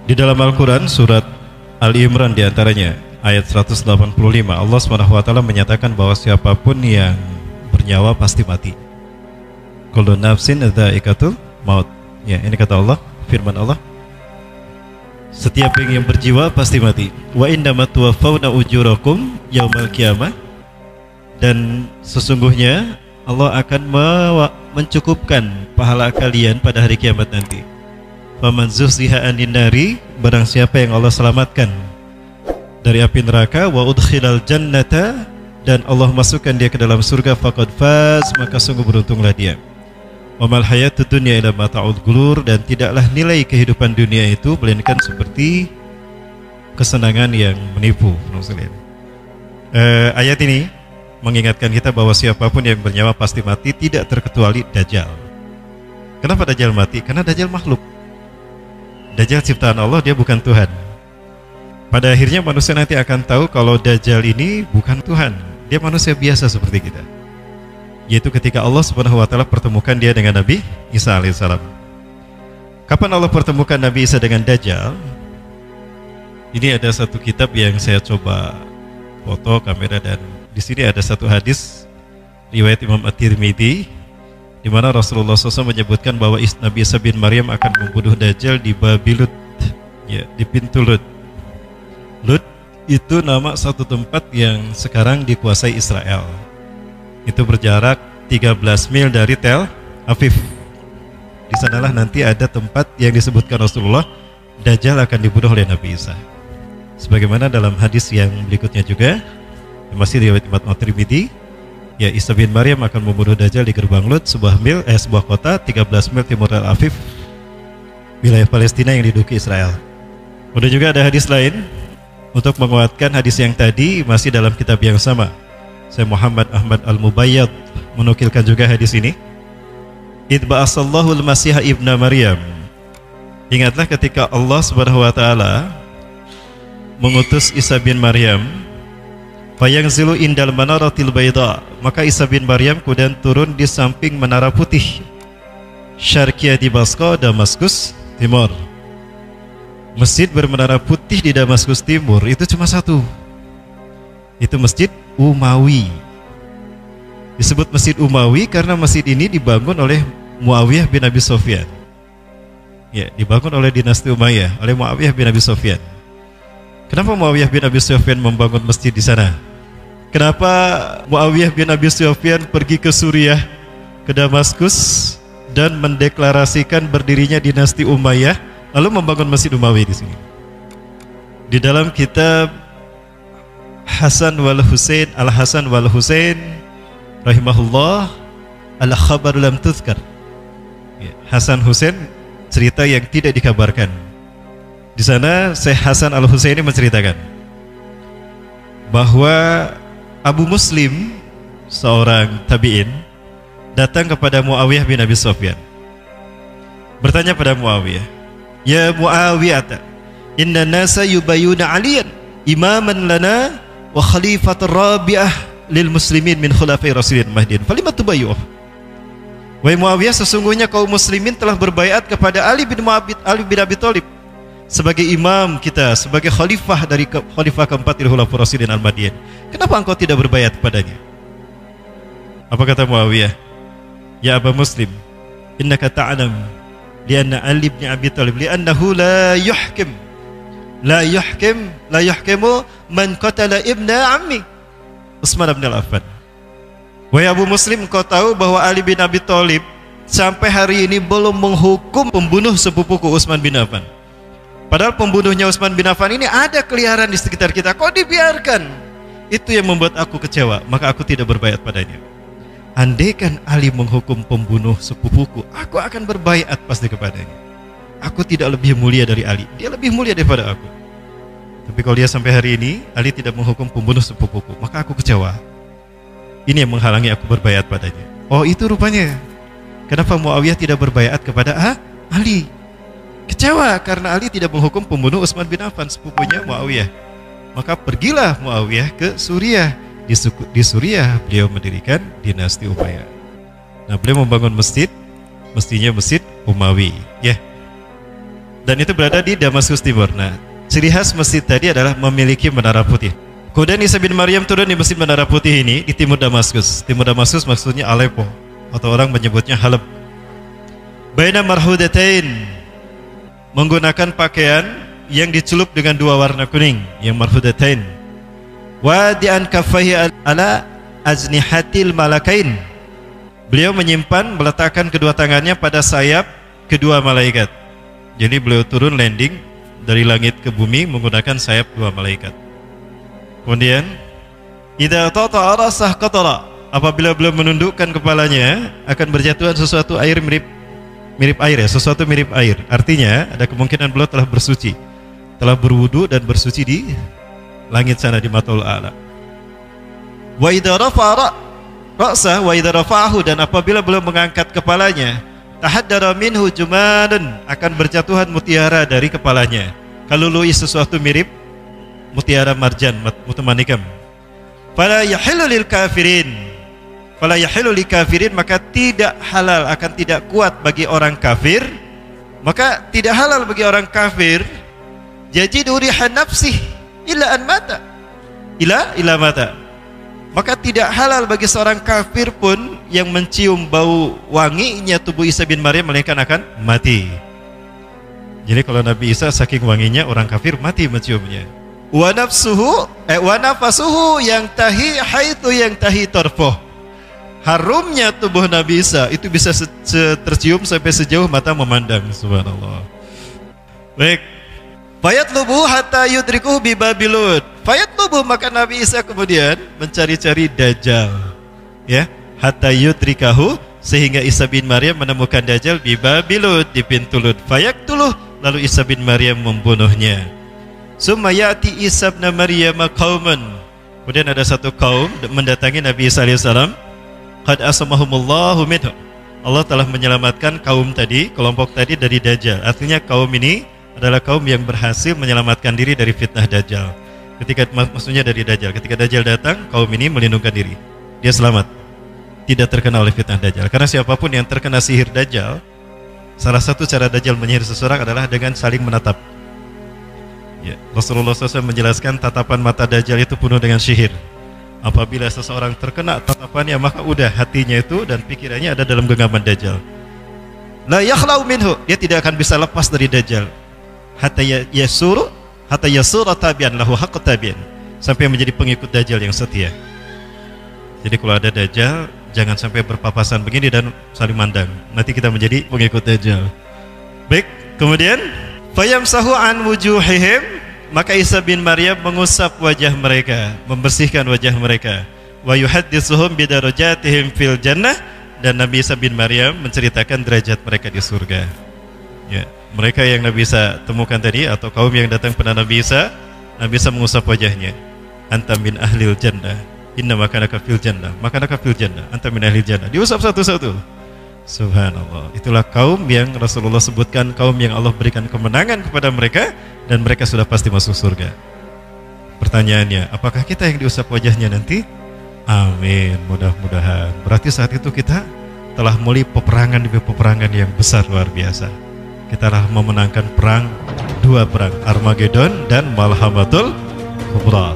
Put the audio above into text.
Di dalam Al-Quran surat Ali Imran diantaranya ayat 185 Allah SWT menyatakan bahwa siapapun yang bernyawa pasti mati. Kullu nafsin dha'iqatul maut. Ya, ini kata Allah, firman Allah. Setiap yang berjiwa pasti mati. Wa innama tuwaffawna ujurakum yaumal qiyamah. Dan sesungguhnya Allah akan mencukupkan pahala kalian pada hari kiamat nanti. Faman zuhziha 'anil nari, barang siapa yang Allah selamatkan dari api neraka, wa udkhilal jannata, dan Allah masukkan dia ke dalam surga, faqad faz, maka sungguh beruntunglah dia. Wa mal hayatud dunya illa mata'ul ghurur, dan tidaklah nilai kehidupan dunia itu melainkan seperti kesenangan yang menipu. Ayat ini mengingatkan kita bahwa siapapun yang bernyawa pasti mati, tidak terkecuali Dajjal. Kenapa Dajjal mati? Karena Dajjal makhluk. Dajjal ciptaan Allah, dia bukan Tuhan. Pada akhirnya manusia nanti akan tahu kalau Dajjal ini bukan Tuhan, dia manusia biasa seperti kita. Yaitu ketika Allah Subhanahu wa Ta'ala pertemukan dia dengan Nabi Isa alaihissalam. Kapan Allah pertemukan Nabi Isa dengan Dajjal? Ini ada satu kitab yang saya coba foto kamera, dan di sini ada satu hadis riwayat Imam At-Tirmidzi di mana Rasulullah SAW menyebutkan bahwa Nabi Isa bin Maryam akan membunuh Dajjal di Babi Lut, ya, di pintu Lut. Lut itu nama satu tempat yang sekarang dikuasai Israel. Itu berjarak 13 mil dari Tel Aviv. Di sanalah nanti ada tempat yang disebutkan Rasulullah Dajjal akan dibunuh oleh Nabi Isa. Sebagaimana dalam hadis yang berikutnya juga, yang masih riwayat Imam At-Tirmidzi, ya, Isa bin Maryam akan membunuh Dajjal di gerbang Lut, sebuah kota 13 mil timur Tel Aviv, wilayah Palestina yang diduduki Israel. Kemudian juga ada hadis lain untuk menguatkan hadis yang tadi, masih dalam kitab yang sama. Saya Muhammad Ahmad Al-Mubayyad menukilkan juga hadis ini. Idba'asallahu al-Masih ibna Maryam. Ingatlah ketika Allah Subhanahu wa Ta'ala mengutus Isa bin Maryam, fayangzilu indal manaratil bayda, maka Isa bin Maryam kemudian turun di samping menara putih, Syarqiyah di Basko, Damaskus Timur. Masjid bermenara putih di Damaskus Timur itu cuma satu, itu Masjid Umawi. Disebut Masjid Umawi karena masjid ini dibangun oleh Muawiyah bin Abi Sufyan. Ya, dibangun oleh dinasti Umayyah, oleh Muawiyah bin Abi Sufyan. Kenapa Muawiyah bin Abi Sufyan membangun masjid di sana? Kenapa Muawiyah bin Abi Sufyan pergi ke Suriah, ke Damaskus, dan mendeklarasikan berdirinya dinasti Umayyah, lalu membangun Masjid Umawi di sini? Di dalam kitab Hasan wal Husain, Al-Hasan wal Husain rahimahullah, Al-Khabar lam tuzkar, Hasan Husain, cerita yang tidak dikabarkan. Di sana Syekh Hasan Al-Husaini menceritakan bahwa Abu Muslim, seorang tabi'in, datang kepada Muawiyah bin Abi Sufyan, bertanya pada Muawiyah, "Ya Muawiyah, inna nasa yubayuna aliyan imaman lana wa khalifatur rabi'ah lil muslimin min khulafai rasulin mahdin, falima tubayyuh?" Wahai Muawiyah, sesungguhnya kaum muslimin telah berbaiat kepada Ali bin Abi Thalib sebagai imam kita, sebagai khalifah dari khalifah keempat dari Khulafaur Rasyidin Al-Mahdiyyin. Kenapa engkau tidak berbaiat padanya? Apa kata Muawiyah? Ya Aba Muslim, innaka ta'lam lianna Ali bin Abi Thalib li'annahu la yuhkimu man qatala ibna ammi Utsman bin Affan. Wahai Abu Muslim, engkau tahu bahwa Ali bin Abi Thalib sampai hari ini belum menghukum pembunuh sepupuku Utsman bin Affan. Padahal pembunuhnya Utsman bin Affan ini ada keliaran di sekitar kita, kok dibiarkan? Itu yang membuat aku kecewa, maka aku tidak berbaiat padanya. Andaikan Ali menghukum pembunuh sepupuku, aku akan berbaiat pasti kepadanya. Aku tidak lebih mulia dari Ali, dia lebih mulia daripada aku. Tapi kalau dia sampai hari ini Ali tidak menghukum pembunuh sepupuku, maka aku kecewa. Ini yang menghalangi aku berbaiat padanya. Oh, itu rupanya kenapa Muawiyah tidak berbaiat kepada Ali. Kecewa karena Ali tidak menghukum pembunuh Utsman bin Affan, sepupunya Muawiyah. Maka pergilah Muawiyah ke Suriah. Di Suriah beliau mendirikan dinasti Umayyah. Nah, beliau membangun masjid, mestinya Masjid Umawi, ya. Dan itu berada di Damaskus Timur. Nah, ciri khas masjid tadi adalah memiliki menara putih. Kemudian Isa bin Maryam turun di Masjid Menara Putih ini di timur Damaskus. Timur Damaskus maksudnya Aleppo, atau orang menyebutnya Halab. Baina marhudatain, menggunakan pakaian yang dicelup dengan dua warna kuning, yang marhudatain. Wadi'an kaffaihi ala aznihatil malakain. Beliau menyimpan, meletakkan kedua tangannya pada sayap kedua malaikat. Jadi beliau turun landing dari langit ke bumi menggunakan sayap dua malaikat. Kemudian idza tata'a rasah qatara, apabila beliau menundukkan kepalanya akan berjatuhan sesuatu air mirip air ya, sesuatu mirip air. Artinya ada kemungkinan beliau telah bersuci, telah berwudu dan bersuci di langit sana di Matul A'la. Wa idza rafa'a ra'sah wa idza rafa'ahu, dan apabila beliau mengangkat kepalanya, tahaddara minhu jumanun, akan berjatuhan mutiara dari kepalanya. Kalau lui sesuatu mirip mutiara marjan mutamanikam. Fala yahillu lil kafirin, fala yahillu lil kafirin, maka tidak halal, akan tidak kuat bagi orang kafir, maka tidak halal bagi orang kafir yajidu rihan nafsih illa an mata, ila mata, maka tidak halal bagi seorang kafir pun yang mencium bau wanginya tubuh Isa bin Maryam melainkan akan mati. Jadi kalau Nabi Isa saking wanginya, orang kafir mati menciumnya. Wa nafasuhu yang tahi haitsu yang tahi tarfuh. Harumnya tubuh Nabi Isa itu bisa tercium sampai sejauh mata memandang. Subhanallah. Baik. Fayatlubu hatta yudrikuhu bi Babilud. Fayatlubu, maka Nabi Isa kemudian mencari-cari Dajjal, ya, hatta yudrikahu, sehingga Isa bin Maryam menemukan Dajjal di Babilud, di pintu Lud. Fayaktuluh, lalu Isa bin Maryam membunuhnya. Summa ya'ti Isa bin Maryam qauman, kemudian ada satu kaum mendatangi Nabi Isa alaihissalam. Qad asamahumullahu minhu, Allah telah menyelamatkan kaum tadi, kelompok tadi dari Dajjal. Artinya kaum ini adalah kaum yang berhasil menyelamatkan diri dari fitnah Dajjal. Maksudnya dari Dajjal. Ketika Dajjal datang, kaum ini melindungkan diri. Dia selamat, tidak terkena oleh fitnah Dajjal. Karena siapapun yang terkena sihir Dajjal, salah satu cara Dajjal menyihir seseorang adalah dengan saling menatap. Ya, Rasulullah SAW menjelaskan tatapan mata Dajjal itu penuh dengan sihir. Apabila seseorang terkena tatapannya, maka udah hatinya itu dan pikirannya ada dalam genggaman Dajjal. La yakhlau minhu, dia tidak akan bisa lepas dari Dajjal. Hatta yasura tabian lahu haqq tabian, sampai menjadi pengikut Dajjal yang setia. Jadi kalau ada Dajjal, jangan sampai berpapasan begini dan saling mandang. Nanti kita menjadi pengikut Dajjal. Baik, kemudian fayamsahu an wujuhihim, maka Isa bin Maryam mengusap wajah mereka, membersihkan wajah mereka. Wa yuhadditsuhum bidarajatihim fil jannah, dan Nabi Isa bin Maryam menceritakan derajat mereka di surga. Ya, mereka yang Nabi Isa temukan tadi, atau kaum yang datang pada Nabi Isa mengusap wajahnya. Anta min ahlil jannah, inna makanaka fil jannah, makanaka fil jannah, anta min ahlil jannah. Diusap satu-satu. Subhanallah. Itulah kaum yang Rasulullah sebutkan, kaum yang Allah berikan kemenangan kepada mereka, dan mereka sudah pasti masuk surga. Pertanyaannya, apakah kita yang diusap wajahnya nanti? Amin, mudah-mudahan. Berarti saat itu kita telah mulai peperangan demi peperangan yang besar luar biasa. Kita telah memenangkan dua perang, Armageddon dan Malhamatul Kubra.